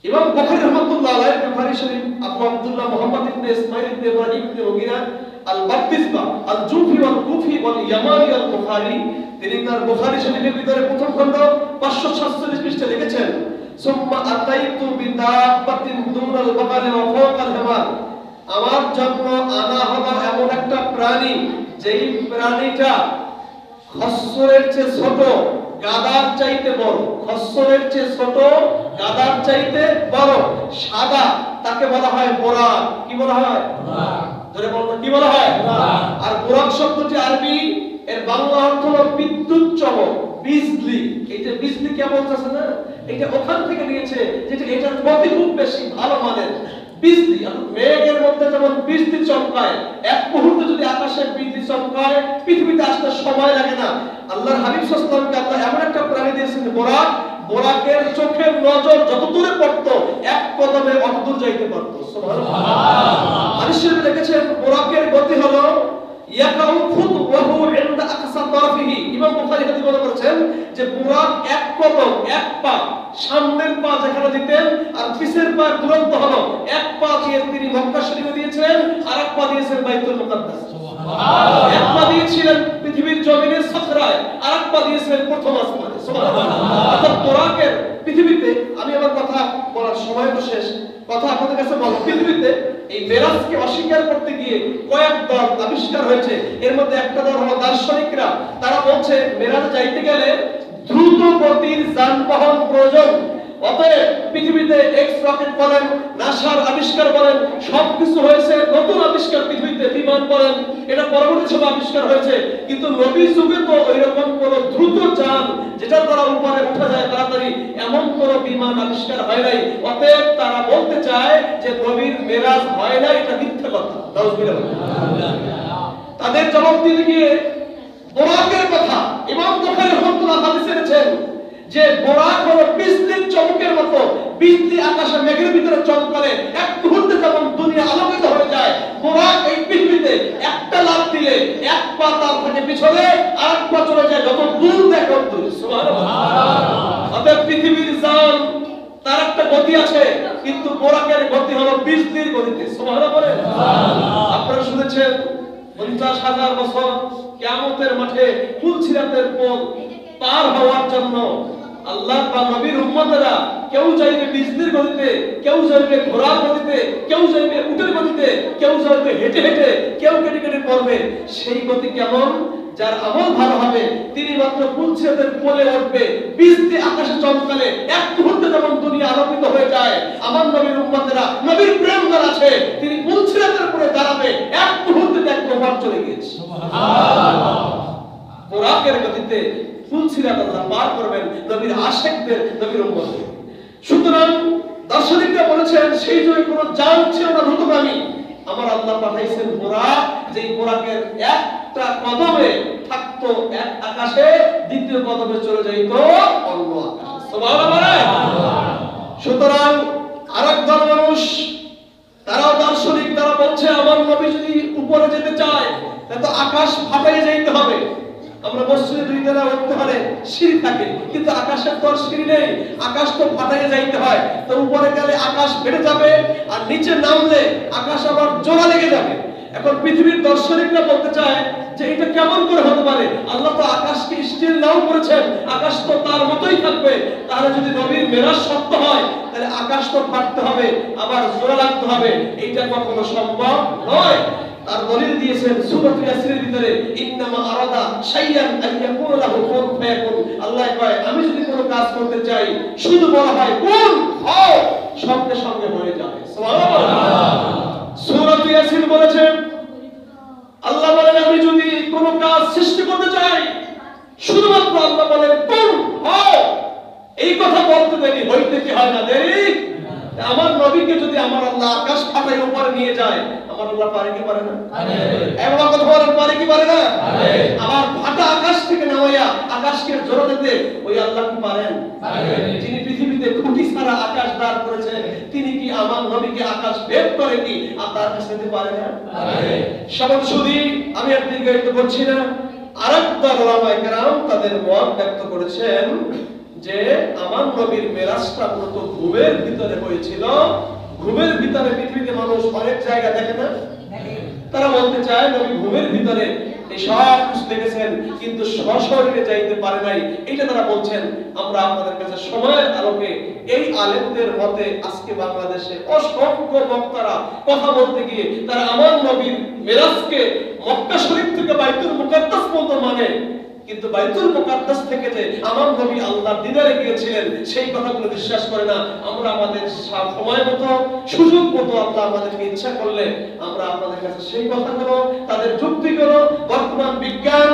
ইমাম বুখারী রাহমাতুল্লাহ আলাইহি বুখারী শরীফ আবু আব্দুল্লাহ মুহাম্মদ ইবনে ইসমাঈল ইবনে ইব্রাহিম ইবনে মুগীরা আল-বাত্তিসবা আল-জুফি ওয়াল কুফি ওয়াল ইয়ামানি আল-বুখারী, তিনি তার বুখারী শরীফের ভিতরে প্রথম খণ্ড 547 পৃষ্ঠা লিখেছেন, সুম্মা আতাইতু বিদাব্বাতিন দুনাল বাকালি ওয়া ফাওকাল হিমার, আমার জন্য আনা হলো এমন একটা প্রাণী যেই প্রাণীটা খচ্চরের চেয়ে ছোট, গাধার চাইতে বড়। খচ্চরের চেয়ে ছোট, গাধার চাইতে বড়, সাদা, তাকে বলা হয় বোরাক। কি বলা হয়? বোরাক। ধরে বলতো কি বলা হয়? বোরাক। আর বোরাক শব্দটি আরবি, এর বাংলা অর্থ হলো বিদ্যুৎ চমক, বিজলি। এই যে বিজলি কেমন আছে না, এটা ওখান থেকে নিয়েছে, যেটা এটার গতি খুব বেশি, ভালো মানের বিজলি। মেঘের মধ্যে যেমন বিজলি চমকায়, এক মুহূর্তে যদি আকাশে বিজলি চমকায়, পৃথিবীতে আসতে সময় লাগে না। আল্লাহর হাবিব সাল্লাল্লাহু আলাইহি ওয়াসাল্লামকে আল্লাহ এমন একটা প্রাণী দিয়েছেন বোরাক, বোরাকের চোখের নজর যত দূরে পড়তো এক কদমে অত দূর যাইতে পারতো। সুবহানাল্লাহ। হাদিসে লিখেছেন বোরাকের গতি হলো ইয়াকাউ খুতওয়াহু ইনদা আকসা তারফিহি। ইমাম বুখারী হাদিস বর্ণনা করেছেন যে বোরাক এক কদম, এক পা, সামনের পা যেখানে দিতেন আর পিছের পা দুরন্ত হলো, এক পা দিয়ে তিনি মক্কা শরীফে দিয়েছিলেন, আর এক পা দিয়েছেন বাইতুল মুকাদ্দাস। সুবহানাল্লাহ। এক পা দিয়েছিলেন পৃথিবীর জমিনে সাকরায়, আর এক পা দিয়েছিলেন প্রথম আসমানে। সুবহানাল্লাহ। অর্থাৎ বোরাকের পৃথিবীতে, আমি আমার কথা বলার সময় তো শেষ, কথা আপনাদের কাছে বলবো, পৃথিবীতে এই মেরাজকে অস্বীকার করতে গিয়ে কয়েক দল আবিষ্কার হয়েছে। এর মধ্যে একটা দল হলো দার্শনিকরা, তারা বলছে মেরাজে যাইতে গেলে দ্রুত গতির যানবাহন প্রয়োজন। অতএব পৃথিবীতে এক্স রকেট বলেন, নাসার আবিষ্কার বলেন, সবকিছু হয়েছে নতুন আবিষ্কার পৃথিবীতে, বিমান বলেন, এটা পরবর্তী সময় আবিষ্কার হয়েছে, কিন্তু নবীর যুগে তো ওইরকম কোন দ্রুত যান যেটার দ্বারা উপরে উঠা যায় তাড়াতাড়ি, এমন কোন বিমান আবিষ্কার হয় নাই। অতএব তারা বলতে চায় যে নবীর মেরাজ হয় না, এটা মিথ্যা কথা। নাউজুবিল্লাহ। তাদের জবাব দিতে গিয়ে বোরাকের কথা ইমাম বুখারী রাহমাতুল্লাহ হাদিসে এনেছেন যে বোরাক হলো বিজলির চমকের মতো, বিজলি আকাশে মেঘের ভিতরে চমকালে এক মুহূর্তে যেমন দুনিয়া আলোকিত হয়ে যায়, বোরাক এই পৃথিবীতে একটা লাফ দিলে এক পা তার থেকে পিছনে, আর এক পা চলে যায় যত দূর দেখো দূর। সুবহানাল্লাহ। অতএব পৃথিবীর যান তার একটা গতি আছে, কিন্তু বোরাকের গতি হলো বিজলির গতিতে। সুবহানাল্লাহ বলেন। আপনারা শুনেছেন 50,000 বছর কিয়ামতের মাঠে ফুলসিরাতের পথ পার হওয়ার জন্য আল্লাহ বা নবীর উম্মতেরা কেউ যাইবে বিজলির গতিতে, কেউ যাইবে ঘোড়ার গতিতে, কেউ যাইবে উটের গতিতে, কেউ যাইবে হেঁটে হেঁটে, কেউ কেটে কেটে পড়বে। সেই গতি কেমন? যার আমল ভালো হবে তিনি মাত্র ফুলসিরাতের কোলে উঠবে, বিজলি আকাশে চমকালে এক মুহূর্তে যেমন দুনিয়া আলোকিত হয়ে যায়, আমার নবীর উম্মতেরা, নবীর প্রেম যার আছে, তিনি ফুলসিরাতের উপরে দাঁড়াবে, এক মুহূর্তে দেখবে ওপার চলে গিয়েছে। সুবহানাল্লাহ। বোরাকের গতিতে ফুলসিরাত আল্লাহ পার করবেন নবীর আশিকদের, নবীর উম্মতদের। সুতরাং দার্শনিকরা বলেছেন সেই যুগে কোনো যান ছিল না দ্রুতগামী, আমার আল্লাহ পাঠাইছেন বোরাক, যেই বোরাকের একটা কদমে থাকতো এক আকাশে, দ্বিতীয় কদমে চলে যাইতো অন্য আকাশে। সুবহানাল্লাহ। সুতরাং আরেক দল মানুষ, তারাও দার্শনিক, তারা বলছে আমার নবী যদি উপরে যেতে চায় তাহলে তো আকাশ ফাটাই যাইতে হবে। আমরা মসজিদে দুই তলা উঠতে পারে সিঁড়ি থাকে, কিন্তু আকাশের তো সিঁড়ি নেই, আকাশ তো ফাটাই যাইতে হয়। তো উপরে গেলে আকাশ বেড়ে যাবে, আর নিচে নামলে আকাশ আবার জোড়া লেগে যাবে। এখন পৃথিবীর দার্শনিকরা বলতে চায় যে এটা কেমন করে হতে পারে? আল্লাহ তো আকাশকে স্টিল নাও করেছেন, আকাশ তো তার মতোই থাকবে। তাহলে যদি নবীর মেরাজ সত্য হয় তাহলে আকাশ তো ফাটতে হবে, আবার জোড়া লাগতে হবে, এটা কখনো সম্ভব নয়। তার দলিল দিয়েছেন সূরা ইয়াসিনের ভিতরে, ইন্নামা আরাদা শাইয়ান আন ইয়াকুনা লাহু কুন ফায়াকুন। আল্লাহ কয় আমি যদি কোনো কাজ করতে চাই শুধু বলা হয় কুন হও, সঙ্গে সঙ্গে হয়ে যাবে। সুবহানাল্লাহ। সূরা ইয়াসিন বলেছেন, আল্লাহ বলেন আমি যদি কোনো কাজ সৃষ্টি করতে চাই শুধুমাত্র আল্লাহ বলেন কুন হও, এই কথা বলতে দেরি, হইতে কি হয় না দেরি। আমার নবীকে যদি আমার আল্লাহ আকাশ ফাটাই উপরে নিয়ে যায়, আমার আল্লাহ পারে কি পারে না? পারে। এমন কথা বলেন পারে কি পারে না? পারে। আমার ফাটা আকাশ থেকে নামাইয়া আকাশকে জোড়া দিতে ওই আল্লাহ কি পারেন? পারে। যিনি পৃথিবীতে খুঁটি ছাড়া আকাশ দাঁড় করেছেন, তিনি কি আমার নবীকে আকাশ ভেদ করে কি আল্লাহ আকাশ দিতে পারে না? পারে। সবার শুধু আমি আর দীর্ঘায়িত করছি না, আরেক দল উলামায়ে কেরাম তাদের মত ব্যক্ত করেছেন যে আমার নবীর মেরাজটা মূলত ঘুমের ভিতরে হয়েছিল। ঘুমের ভিতরে পৃথিবীতে মানুষ অনেক জায়গা দেখে না, তারা বলতে চায় নবী ঘুমের ভিতরে এই সব কিছু দেখেছেন কিন্তু সশরীরে যাইতে পারে নাই, এটা তারা বলছেন। আমরা আপনাদের কাছে সময়ের আলোকে এই আলেমদের মতে আজকে বাংলাদেশে অসংখ্য বক্তারা কথা বলতে গিয়ে তারা আমার নবীর মেরাজকে মক্কা শরীফ থেকে বাইতুল মুকাদ্দাস পর্যন্ত মানে, কিন্তু বাইতুল মুকাদ্দাস থেকে যে আমার নবী আল্লাহর দিদারে গিয়েছিলেন সেই কথাগুলো বিশ্বাস করে না। আমরা আমাদের সময় মতো সুযোগ মতো আল্লাহ আমাদেরকে ইচ্ছা করলে আমরা আপনাদের কাছে সেই কথাগুলো, তাদের যুক্তিগুলো, বর্তমান বিজ্ঞান